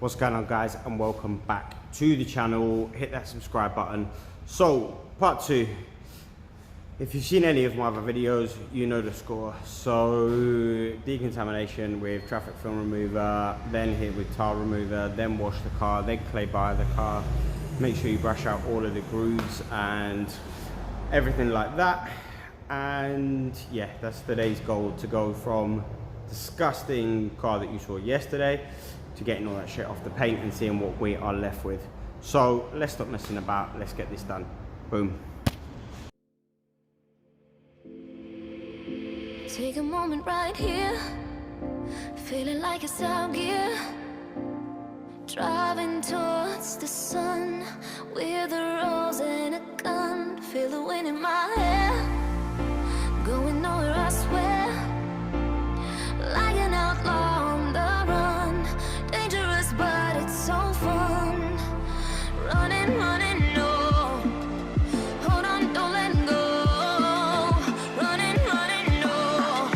What's going on, guys, and welcome back to the channel. Hit that subscribe button. So part 2, if you've seen any of my other videos, you know the score. So decontamination with traffic film remover, then hit with tar remover, then wash the car, then clay bar the car, make sure you brush out all of the grooves and everything like that. And yeah, that's today's goal, to go from disgusting car that you saw yesterday to getting all that shit off the paint and seeing what we are left with. So let's stop messing about, let's get this done. Boom. Take a moment right here, feeling like it's out gear, driving towards the sun with a rose and a gun. Feel the wind in my hair, going nowhere I swear, like an outlaw on the run. Dangerous but it's so fun, running, running, no. Hold on, don't let go. Running, running, no.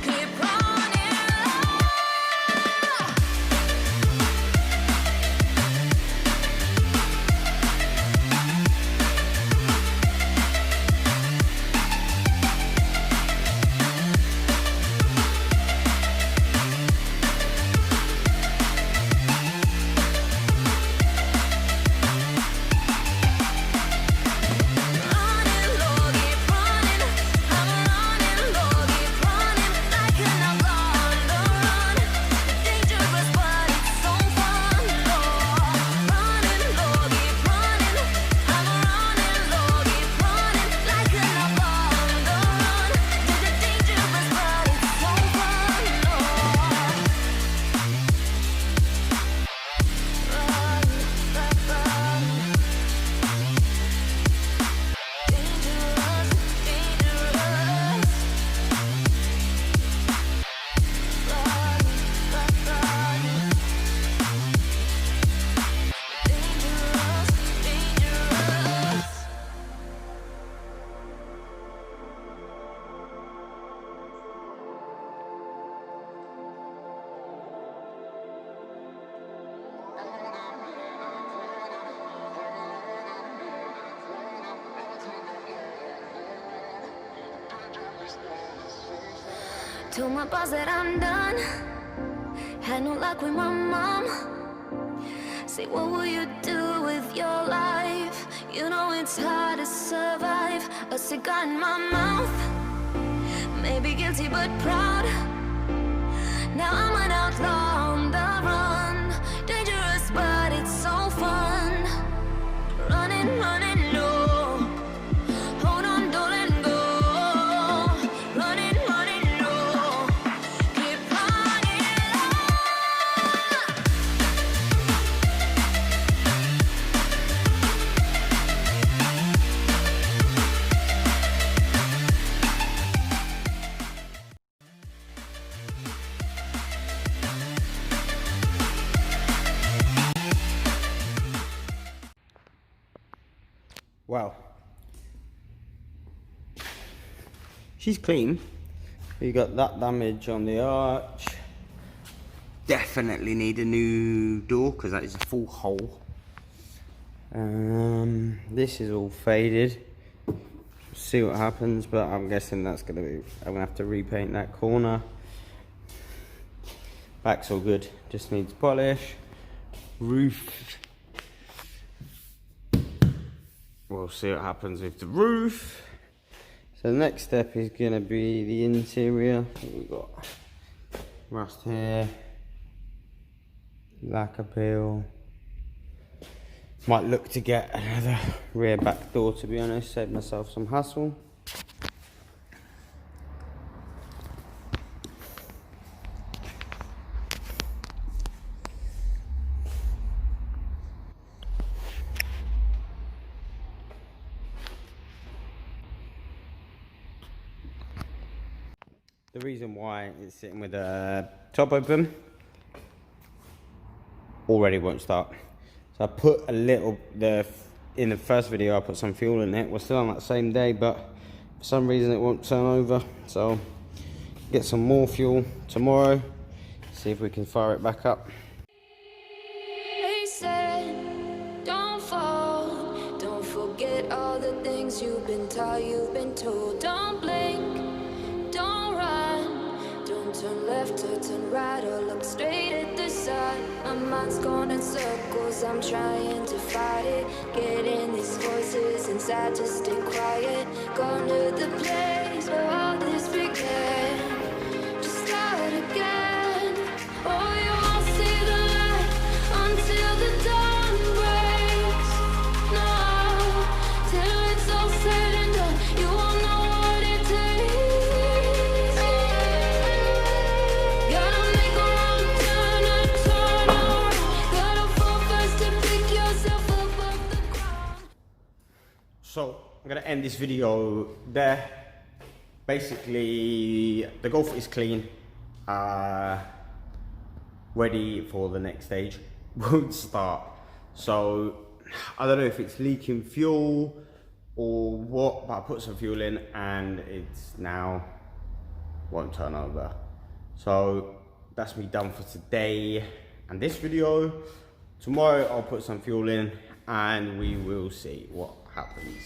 Keep running. Told my boss that I'm done, had no luck with my mom. Say, what will you do with your life? You know it's hard to survive. A cigar in my mouth, maybe guilty but proud. Now I'm an outlaw on the run. Dangerous but it's so fun, running, running, no. Hold on, don't let go. Running, running, no. Keep running. Well, she's clean. You got that damage on the arch. Definitely need a new door because that is a full hole. This is all faded. See what happens, but I'm guessing that's gonna be, I'm gonna have to repaint that corner. Back's all good, just needs polish. Roof, we'll see what happens with the roof. So the next step is going to be the interior. We've got rust here, lacquer peel. Might look to get another rear back door, to be honest, save myself some hassle. The reason why it's sitting with the top open already won't start. So I put a little, in the first video I put some fuel in it. We're still on that same day, but for some reason it won't turn over. So get some more fuel tomorrow, see if we can fire it back up. all the things you've been taught, you've been told. Don't blink, don't run, don't turn left or turn right or look straight at the sun. My mind's going in circles, I'm trying to fight it. Getting these voices inside to stay quiet. Going to the place where all this began. Just start again. Oh, you won't see the light until the dawn breaks. No, till it's all said and done, you won't know what it takes. Gotta make a wrong turn and turn around. Gotta fall first to pick yourself up off the ground. So I'm gonna end this video there. Basically, the Golf is clean, ready for the next stage. Won't start. So I don't know if it's leaking fuel or what, but I put some fuel in and it's now won't turn over. So that's me done for today and this video. Tomorrow I'll put some fuel in and we will see what happens.